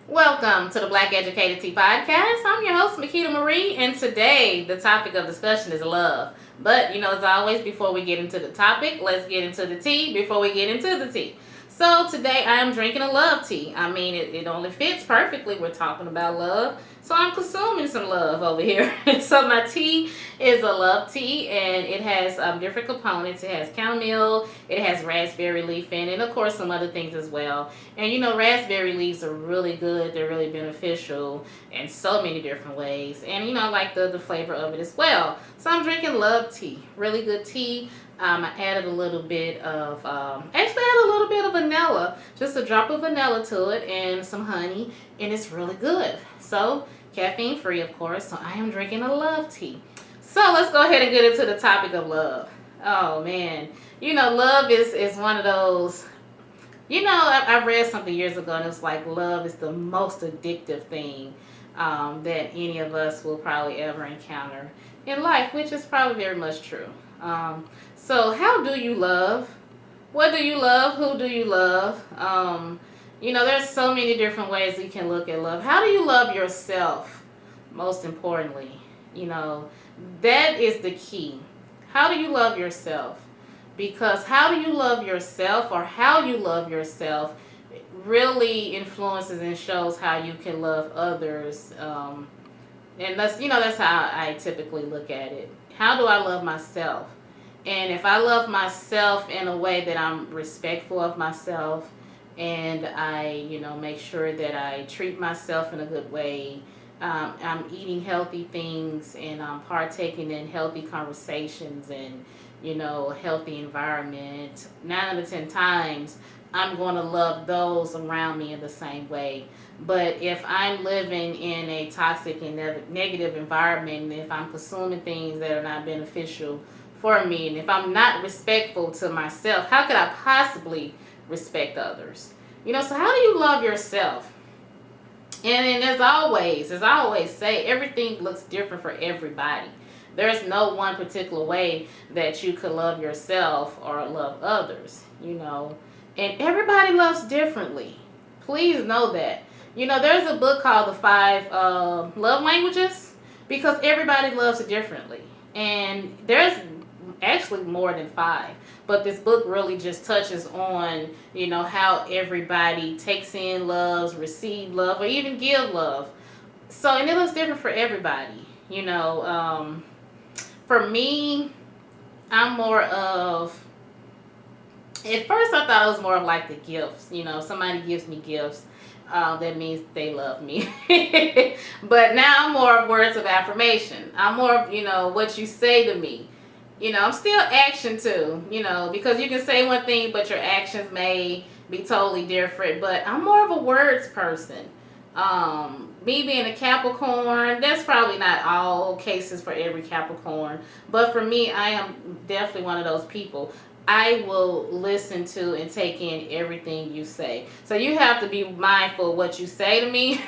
Welcome to the Black Educated Tea Podcast. I'm your host, Makeda Marie, and today the topic of discussion is love. But, as always, before we get into the topic, let's get into the tea before we get into the tea. So today I am drinking a love tea. I mean, it only fits perfectly. We're talking about love. So I'm consuming some love over here. So my tea is a love tea, and it has different components. It has chamomile, it has raspberry leaf in it, and of course some other things as well. And raspberry leaves are really good. They're really beneficial in so many different ways. And I like the flavor of it as well. So I'm drinking love tea. Really good tea. I added a little bit of, vanilla, just a drop of vanilla to it and some honey, and it's really good. So, caffeine free, of course, so I am drinking a love tea. So, let's go ahead and get into the topic of love. Oh, man. Love is one of those, I read something years ago, and it was like, love is the most addictive thing that any of us will probably ever encounter in life, which is probably very much true. So how do you love? What do you love? Who do you love? There's so many different ways we can look at love. How do you love yourself? Most importantly, that is the key. How do you love yourself? Because how do you love yourself, or how you love yourself, really influences and shows how you can love others. And that's how I typically look at it. How do I love myself? And if I love myself in a way that I'm respectful of myself, and I, make sure that I treat myself in a good way, I'm eating healthy things, and I'm partaking in healthy conversations, and, healthy environment, 9 out of 10 times, I'm going to love those around me in the same way. But if I'm living in a toxic and negative environment, and if I'm consuming things that are not beneficial for me, and if I'm not respectful to myself, how could I possibly respect others? So how do you love yourself? And as I always say, everything looks different for everybody. There's no one particular way that you could love yourself or love others, And everybody loves differently. Please know that. There's a book called The 5 Love Languages, because everybody loves it differently. And there's actually more than 5. But this book really just touches on, how everybody takes in loves, receive love, or even give love. So, and it looks different for everybody. For me, I'm more of, at first I thought it was more of like the gifts. Somebody gives me gifts, that means they love me. But now I'm more of words of affirmation. I'm more of, what you say to me. I'm still action too, because you can say one thing, but your actions may be totally different. But I'm more of a words person. Me being a Capricorn, that's probably not all cases for every Capricorn. But for me, I am definitely one of those people. I will listen to and take in everything you say. So you have to be mindful of what you say to me,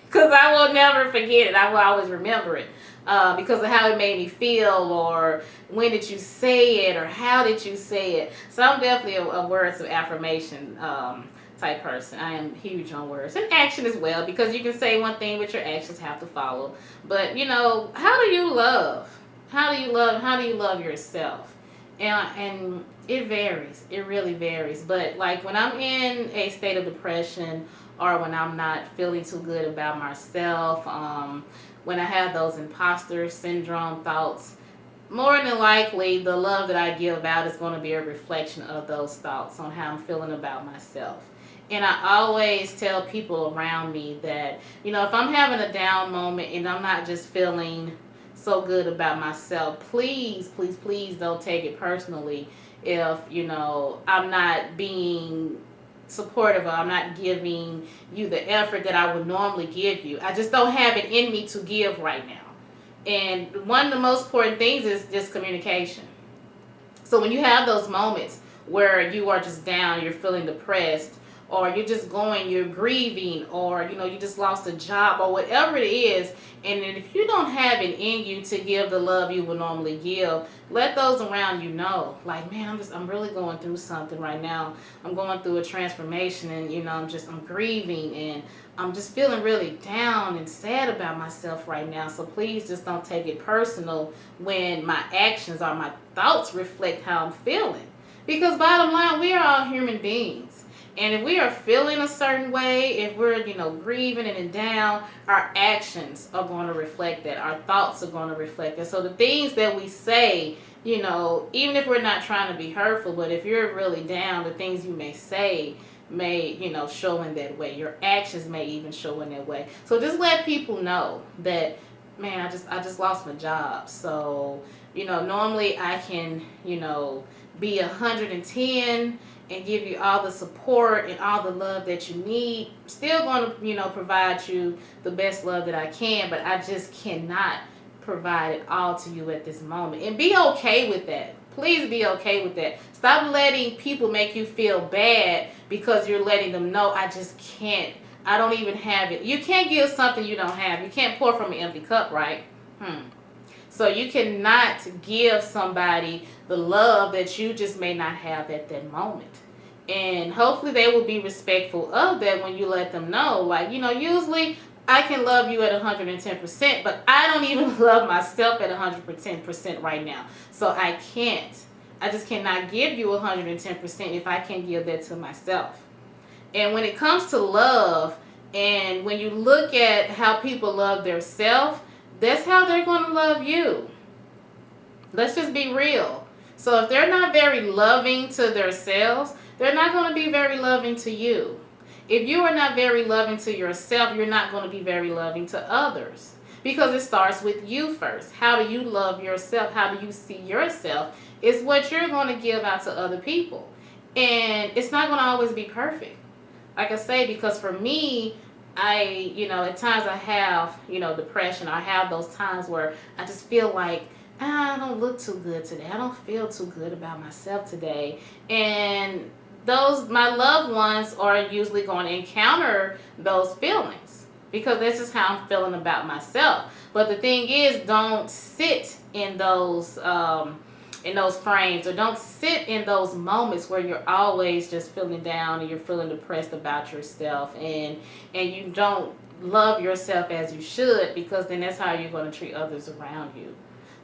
because I will never forget it. I will always remember it, because of how it made me feel, or when did you say it, or how did you say it. So I'm definitely a words of affirmation type person. I am huge on words and action as well, because you can say one thing, but your actions have to follow. But how do you love? How do you love yourself? And it varies. It really varies. But like when I'm in a state of depression, or when I'm not feeling too good about myself, when I have those imposter syndrome thoughts, more than likely the love that I give out is going to be a reflection of those thoughts on how I'm feeling about myself. And I always tell people around me that, if I'm having a down moment and I'm not just feeling so good about myself, please, please, please don't take it personally if, I'm not being supportive, or I'm not giving you the effort that I would normally give you. I just don't have it in me to give right now. And one of the most important things is just communication. So when you have those moments where you are just down, you're feeling depressed, or you're grieving, or you just lost a job, or whatever it is. And then if you don't have it in you to give the love you would normally give, let those around you know, like, man, I'm really going through something right now. I'm going through a transformation, and I'm grieving, and I'm just feeling really down and sad about myself right now. So please just don't take it personal when my actions or my thoughts reflect how I'm feeling. Because bottom line, we are all human beings. And if we are feeling a certain way, if we're, grieving and down, our actions are going to reflect that. Our thoughts are going to reflect that. So the things that we say, even if we're not trying to be hurtful, but if you're really down, the things you may say may, show in that way. Your actions may even show in that way. So just let people know that, man, I just lost my job. So, normally I can, be 110 and give you all the support and all the love that you need. Still going to, provide you the best love that I can, but I just cannot provide it all to you at this moment. And be okay with that. Please be okay with that. Stop letting people make you feel bad because you're letting them know, I just can't. I don't even have it. You can't give something you don't have. You can't pour from an empty cup, right? So you cannot give somebody the love that you just may not have at that moment. And hopefully they will be respectful of that when you let them know. Like, usually I can love you at 110%, but I don't even love myself at 110% right now. So I just cannot give you 110% if I can't give that to myself. And when it comes to love, and when you look at how people love themselves, that's how they're going to love you. Let's just be real. So if they're not very loving to themselves, they're not going to be very loving to you. If you are not very loving to yourself, you're not going to be very loving to others. Because it starts with you first. How do you love yourself? How do you see yourself? It's what you're going to give out to other people. And it's not going to always be perfect. Like I say, because for me, at times I have, depression. I have those times where I just feel like, I don't look too good today. I don't feel too good about myself today. And my loved ones are usually going to encounter those feelings because that's just how I'm feeling about myself. But the thing is, don't sit in those frames, or don't sit in those moments where you're always just feeling down and you're feeling depressed about yourself, and you don't love yourself as you should, because then that's how you're going to treat others around you.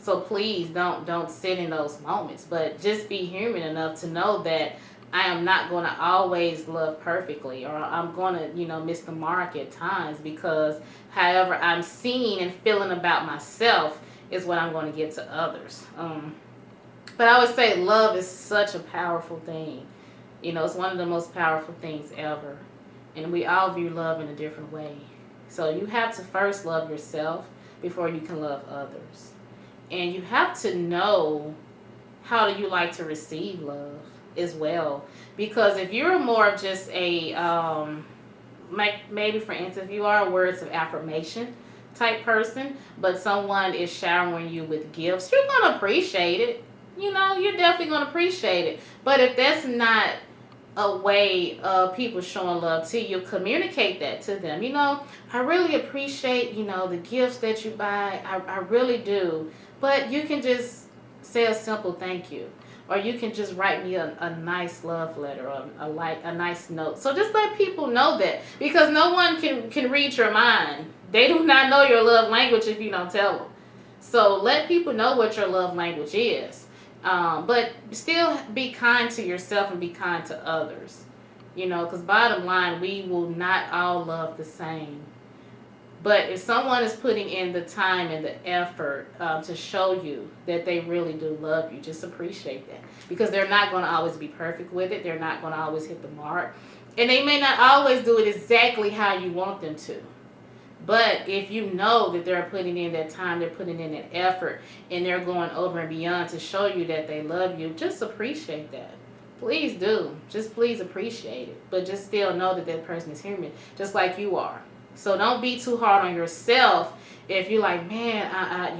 So please don't sit in those moments, but just be human enough to know that I am not going to always love perfectly, or I'm going to, miss the mark at times, because however I'm seeing and feeling about myself is what I'm going to give to others. But I would say love is such a powerful thing. It's one of the most powerful things ever. And we all view love in a different way. So you have to first love yourself before you can love others. And you have to know how do you like to receive love as well. Because if you're more of just maybe for instance, if you are a words of affirmation type person, but someone is showering you with gifts, you're going to appreciate it. You're definitely going to appreciate it. But if that's not a way of people showing love to you, communicate that to them. I really appreciate, the gifts that you buy. I really do. But you can just say a simple thank you. Or you can just write me a nice love letter, or a nice note. So just let people know that. Because no one can read your mind. They do not know your love language if you don't tell them. So let people know what your love language is. But still be kind to yourself and be kind to others. Because bottom line, we will not all love the same. But if someone is putting in the time and the effort to show you that they really do love you, just appreciate that. Because they're not going to always be perfect with it. They're not going to always hit the mark. And they may not always do it exactly how you want them to. But if you know that they're putting in that time, they're putting in that effort, and they're going over and beyond to show you that they love you, just appreciate that. Please do. Just please appreciate it. But just still know that that person is human, just like you are. So don't be too hard on yourself. If you're like, man,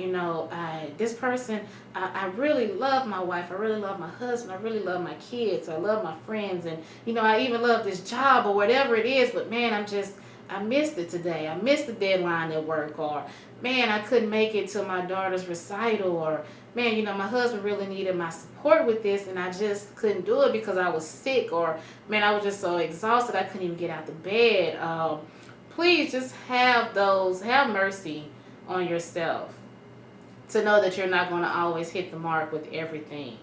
this person, I really love my wife. I really love my husband. I really love my kids. I love my friends. And, I even love this job or whatever it is. But, man, I missed it today. I missed the deadline at work. Or, man, I couldn't make it to my daughter's recital. Or, man, my husband really needed my support with this. And I just couldn't do it because I was sick. Or, man, I was just so exhausted I couldn't even get out of bed. Please just have mercy on yourself to know that you're not going to always hit the mark with everything.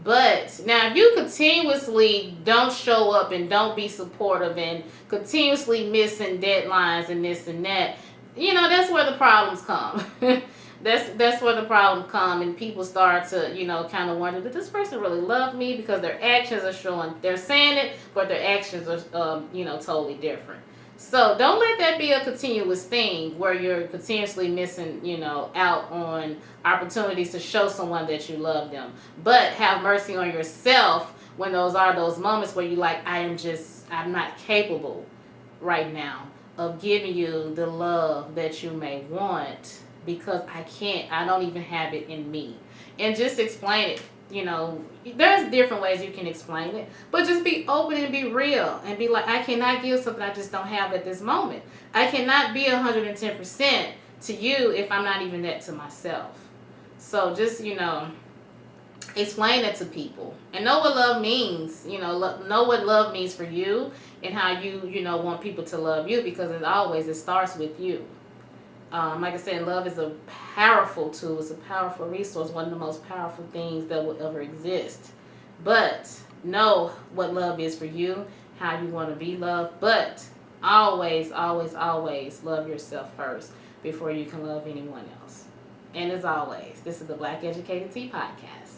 But now if you continuously don't show up and don't be supportive and continuously missing deadlines and this and that, that's where the problems come. That's where the problem come, and people start to, kind of wonder, did this person really love me? Because their actions are showing, they're saying it, but their actions are, totally different. So don't let that be a continuous thing where you're continuously missing, out on opportunities to show someone that you love them. But have mercy on yourself when those moments where you like, I'm not capable right now of giving you the love that you may want because I don't even have it in me. And just explain it. There's different ways you can explain it, but just be open and be real and be like, I cannot give something I just don't have at this moment. I cannot be 110% to you if I'm not even that to myself. So just, explain it to people and know what love means. Know what love means for you and how you, want people to love you, because it starts with you. Like I said, love is a powerful tool. It's a powerful resource, one of the most powerful things that will ever exist. But know what love is for you, how you want to be loved. But always, always, always love yourself first before you can love anyone else. And as always, this is the Black Educated Tea Podcast.